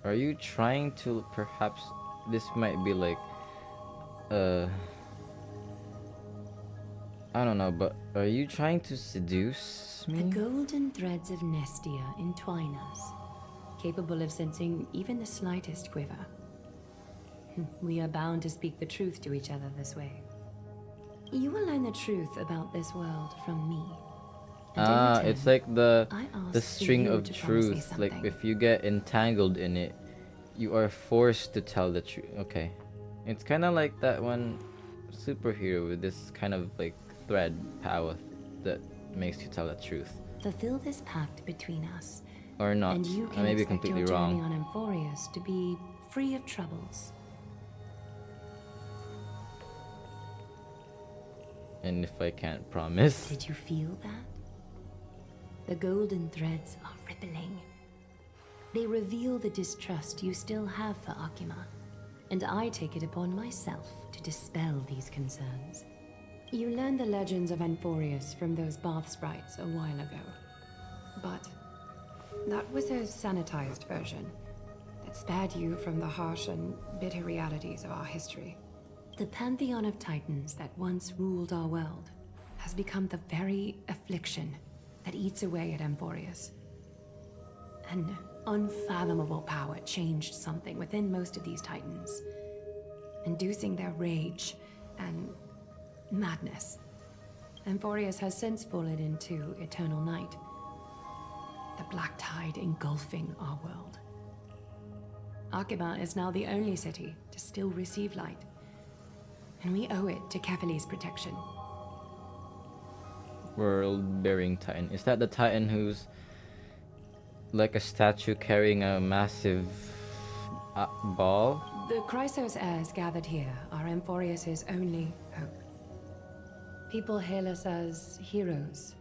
Are you trying to perhaps this might be like I don't know, but are you trying to seduce me? The golden threads of Nestia entwine us, capable of sensing even the slightest quiver. We are bound to speak the truth to each other this way. You will learn the truth about this world from me. And in return, it's like the I ask the for string you of to promise me truth. Like something. if you get entangled in it, you are forced to tell the truth. Okay, it's kind of like that one superhero with this kind of like thread power that makes you tell the truth, Fulfill this pact between us, or not. and you I can may be expect completely your journey wrong. on Amphorius to be free of troubles. And if I can't promise, Did you feel that? The golden threads are rippling. They reveal the distrust you still have for Akima, and I take it upon myself to dispel these concerns. You learned the legends of Amphorius from those bath sprites a while ago. But that was a sanitized version that spared you from the harsh and bitter realities of our history. The pantheon of titans that once ruled our world has become the very affliction that eats away at Amphorius. An unfathomable power changed something within most of these titans, inducing their rage and madness. Amphorius has since fallen into eternal night, the black tide engulfing our world. Akima is now the only city to still receive light, and we owe it to Kefali's protection. world-bearing titan. Is that the titan who's like a statue carrying a massive ball? The Chrysos heirs gathered here are Amphorius' only hope. People hail us as heroes,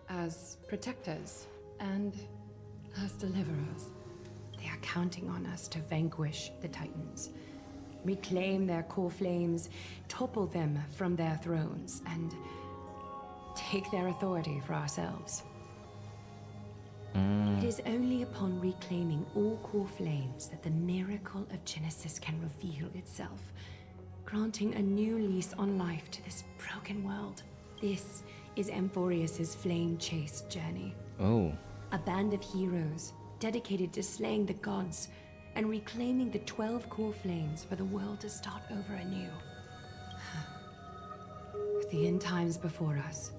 as protectors, and as deliverers. They are counting on us to vanquish the Titans, reclaim their core flames, topple them from their thrones, and take their authority for ourselves. It is only upon reclaiming all core flames that the miracle of Genesis can reveal itself, granting a new lease on life to this broken world. This is Amphorius' flame-chased journey. Oh. A band of heroes dedicated to slaying the gods and reclaiming the 12 core flames for the world to start over anew. With the end times before us,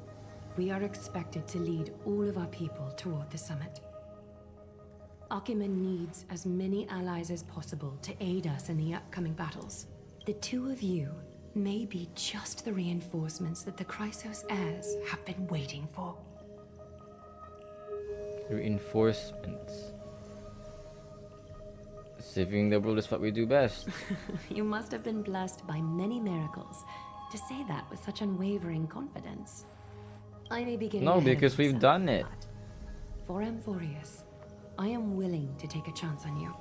we are expected to lead all of our people toward the summit. Akima needs as many allies as possible to aid us in the upcoming battles. The two of you may be just the reinforcements that the Chrysos heirs have been waiting for. Reinforcements. Saving the world is what we do best. You must have been blessed by many miracles to say that with such unwavering confidence. I may be getting No, ahead of because we've myself, done it. but for Amphorius, I am willing to take a chance on you.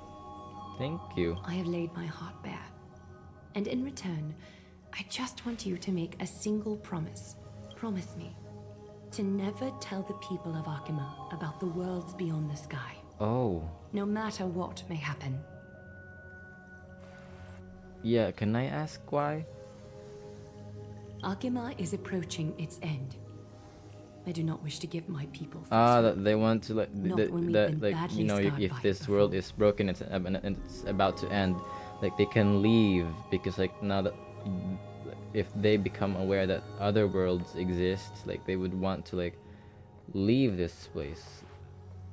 Thank you. I have laid my heart bare. And in return, I just want you to make a single promise. Promise me to never tell the people of Arkema about the worlds beyond the sky. Oh. No matter what may happen. Yeah, can I ask why? Arkema is approaching its end. I do not wish to give my people That they want to like Not when we've that been like badly you know scarred if by it this world is broken and it's about to end, like they can leave because like now that if they become aware that other worlds exist, like they would want to like leave this place,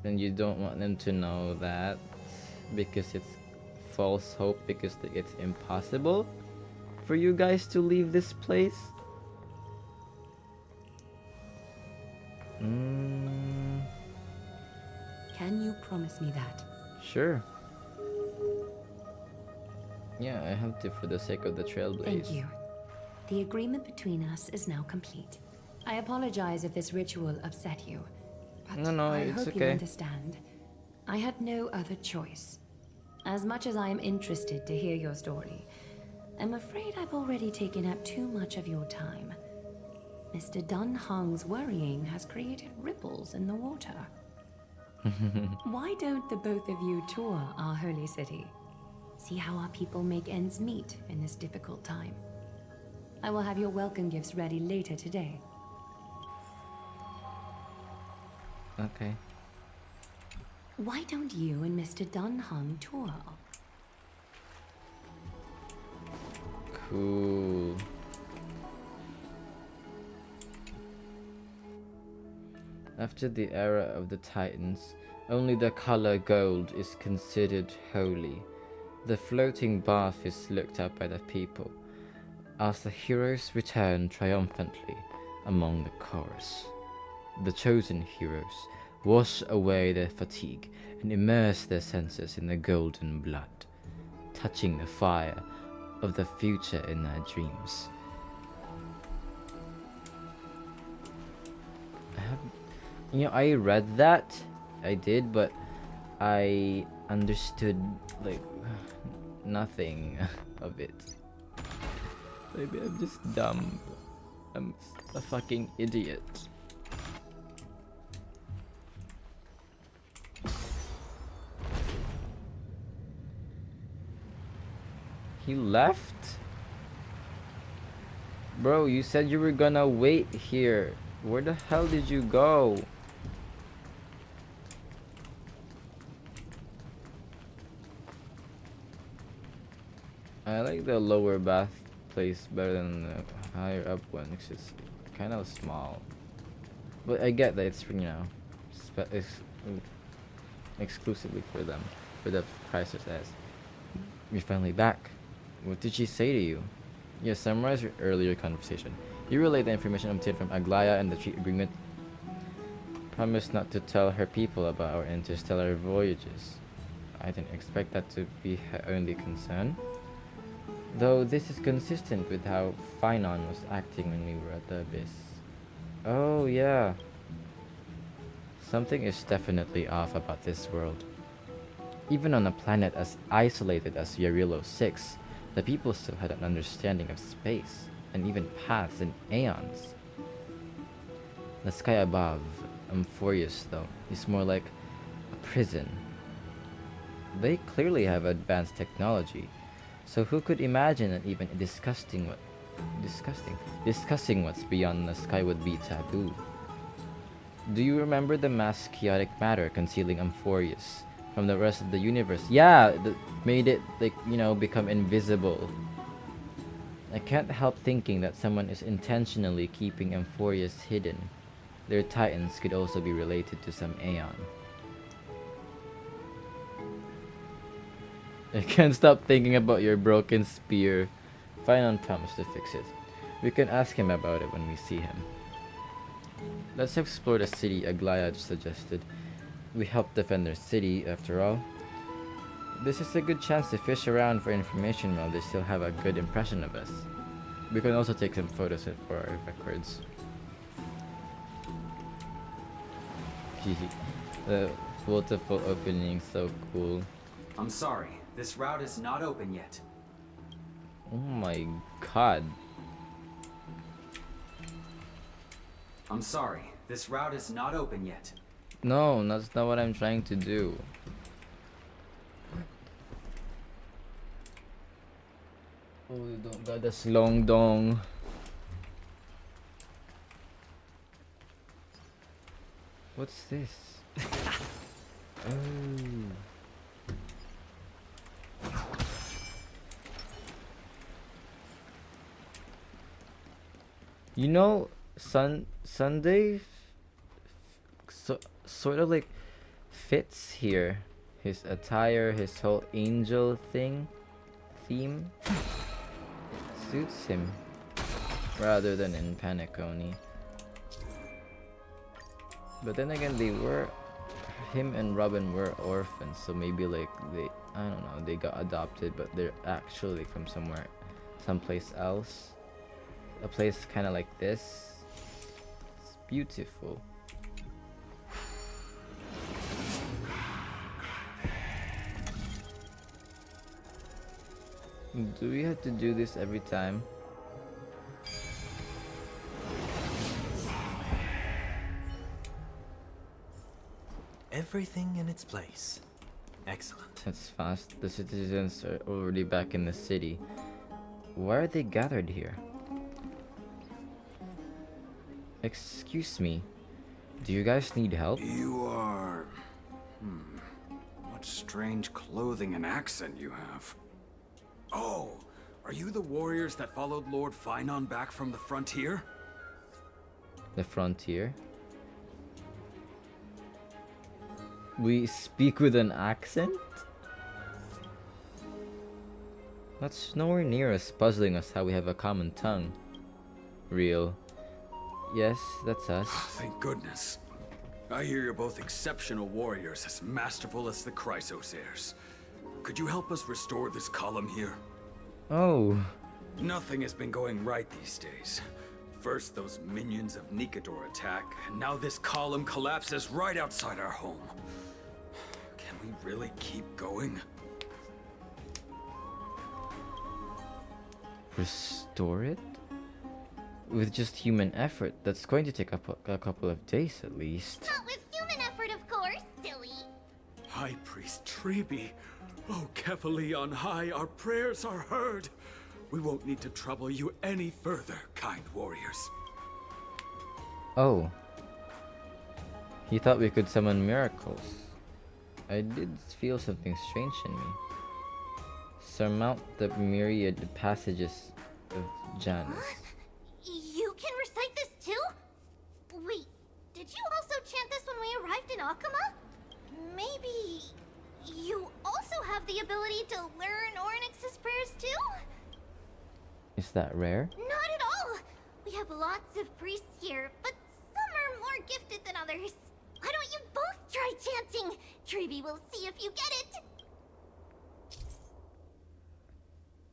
and you don't want them to know that because it's false hope because it's impossible for you guys to leave this place. Can you promise me that? Sure. Yeah, I have to for the sake of the Trailblaze. Thank you. The agreement between us is now complete. I apologize if this ritual upset you, but No, I it's hope you okay. understand. I had no other choice. As much as I am interested to hear your story, I'm afraid I've already taken up too much of your time. Mr. Dun Hong's worrying has created ripples in the water. Why don't the both of you tour our holy city? See how our people make ends meet in this difficult time. I will have your welcome gifts ready later today. Okay. Why don't you and Mr. Dun Hong tour? Cool. After the era of the Titans, only the color gold is considered holy. The floating bath is looked at by the people as the heroes return triumphantly among the chorus. The chosen heroes wash away their fatigue and immerse their senses in the golden blood, touching the fire of the future in their dreams. I read that. I did, but I understood like nothing of it. Maybe I'm just dumb. I'm a fucking idiot. He left? Bro, you said you were gonna wait here. Where the hell did you go? I like the lower bath place better than the higher up one because it's kind of small. But I get that it's, exclusively for them, for the Chrysler says. You're finally back. What did she say to you? Yeah, summarize your earlier conversation. You relay the information obtained from Aglaya and the treaty agreement. Promise not to tell her people about our interstellar voyages. I didn't expect that to be her only concern. Though this is consistent with how Finon was acting when we were at the Abyss. Oh yeah. Something is definitely off about this world. Even on a planet as isolated as Yarilo 6, the people still had an understanding of space, and even paths and aeons. The sky above, Amphorius though, is more like a prison. They clearly have advanced technology, so who could imagine that even discussing what's beyond the sky would be taboo? Do you remember the mass chaotic matter concealing Amphorius from the rest of the universe? Yeah, that made it become invisible. I can't help thinking that someone is intentionally keeping Amphorius hidden. Their titans could also be related to some aeon. I can't stop thinking about your broken spear. Finon promised to fix it. We can ask him about it when we see him. Let's explore the city Aglaya suggested. We helped defend their city, after all. This is a good chance to fish around for information while they still have a good impression of us. We can also take some photos for our records. The waterfall opening, so cool. I'm sorry. this route is not open yet. Oh my god. I'm sorry, this route is not open yet. No, that's not what I'm trying to do. Oh, you don't got this long dong. What's this? Oh. You know, Sunday sort of like fits here. His attire, his whole angel theme suits him rather than in Paniconi. But then again, him and Robin were orphans, so maybe like I don't know, they got adopted, but they're actually from someplace else. A place kind of like this. It's beautiful. Do we have to do this every time? Everything in its place. Excellent. That's fast. The citizens are already back in the city. Why are they gathered here? Excuse me. Do you guys need help? You are... What strange clothing and accent you have. Oh, are you the warriors that followed Lord Finon back from the frontier? The frontier? We speak with an accent? That's nowhere near as puzzling as how we have a common tongue. Real. Yes, that's us. Thank goodness. I hear you're both exceptional warriors, as masterful as the Chrysosairs. Could you help us restore this column here? Oh. Nothing has been going right these days. First those minions of Nikador attack, and now this column collapses right outside our home. Can we really keep going? Restore it? With just human effort, that's going to take a couple of days at least. Not with human effort, of course, silly. High Priest Treeby. Oh, Kefali on high, our prayers are heard. We won't need to trouble you any further, kind warriors. Oh. He thought we could summon miracles. I did feel something strange in me. Surmount the myriad passages of Janus. You can recite this too? Wait, did you also chant this when we arrived in Akama? Maybe you also have the ability to learn Ornyx's prayers too? Is that rare? Not at all! We have lots of priests here, but some are more gifted than others. Why don't you both try chanting? Treeby will see if you get it!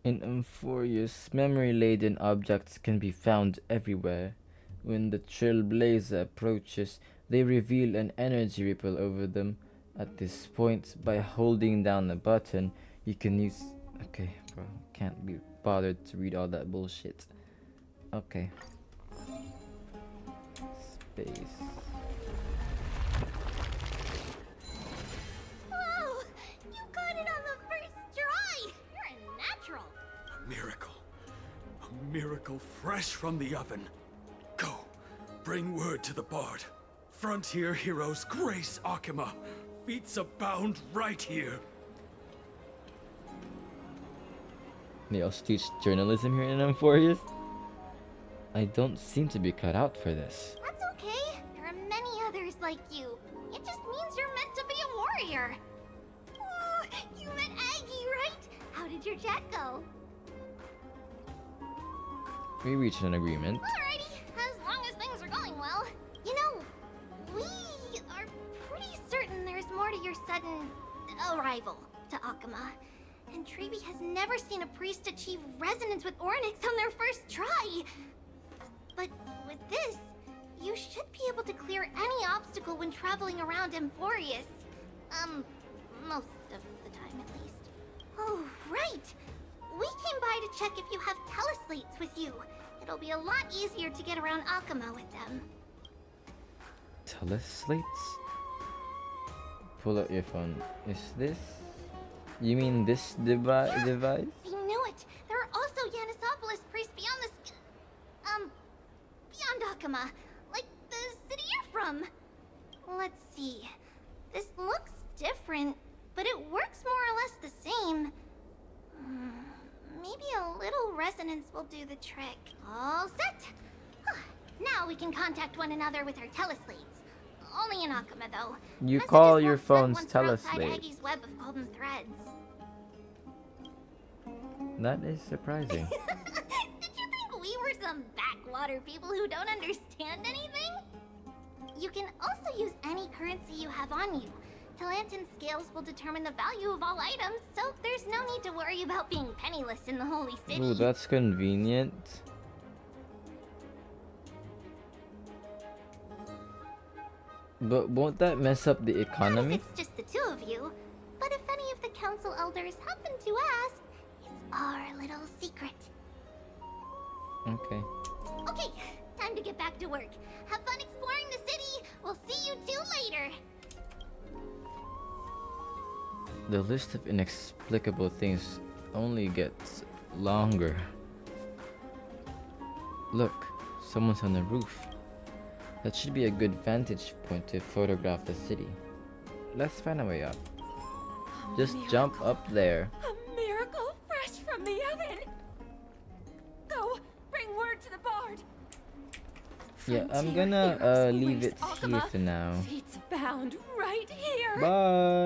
In Euphorius, memory-laden objects can be found everywhere. When the Trailblazer approaches, they reveal an energy ripple over them. At this point, by holding down the button, you can use... Okay, bro, can't be bothered to read all that bullshit. Okay. Space. Whoa! You got it on the first try! You're a natural! A miracle. A miracle fresh from the oven. Go. Bring word to the Bard. Frontier heroes grace Akama. Feats abound right here. They also teach journalism here in Euphorius? I don't seem to be cut out for this. That's okay. There are many others like you. It just means you're meant to be a warrior. Ooh, you met Aggie, right? How did your chat go? We reached an agreement. Alrighty, as long as things are going well. You know, we are pretty certain there's more to your sudden arrival to Akama. And Treeby has never seen a priest achieve resonance with Ornyx on their first try. But with this, you should be able to clear any obstacle when traveling around Euphorius. Most of the time at least. We came by to check if you have teleslates with you. It'll be a lot easier to get around Akuma with them. Teleslates? Pull out your phone. Is this? You mean this device? I knew it. There are also Yanisopolis priests beyond this. Beyond Akuma, like the city you're from. Let's see. This looks different, but it works more or less the same. Maybe a little resonance will do the trick. All set. Now we can contact one another with our teleslates. Only in Akuma, though. You Messages call won't your spread phones once we're outside teleslate. Aggie's web of golden threads. That is surprising. Did you think we were some backwater people who don't understand anything? You can also use any currency you have on you. Talantan scales will determine the value of all items, so there's no need to worry about being penniless in the Holy City. Ooh, that's convenient. But won't that mess up the economy? It's just the two of you. But if any of the council elders happen to ask, it's our little secret. Okay. Okay, time to get back to work. Have fun exploring the city. We'll see you two later. The list of inexplicable things only gets longer. Look, someone's on the roof. That should be a good vantage point to photograph the city. Let's find a way up. Just jump up there. A miracle fresh from the oven! Go, bring word to the bard! Yeah, I'm Frontier gonna heroes leave grace it here Akuma. for now. Feats bound right here! Bye!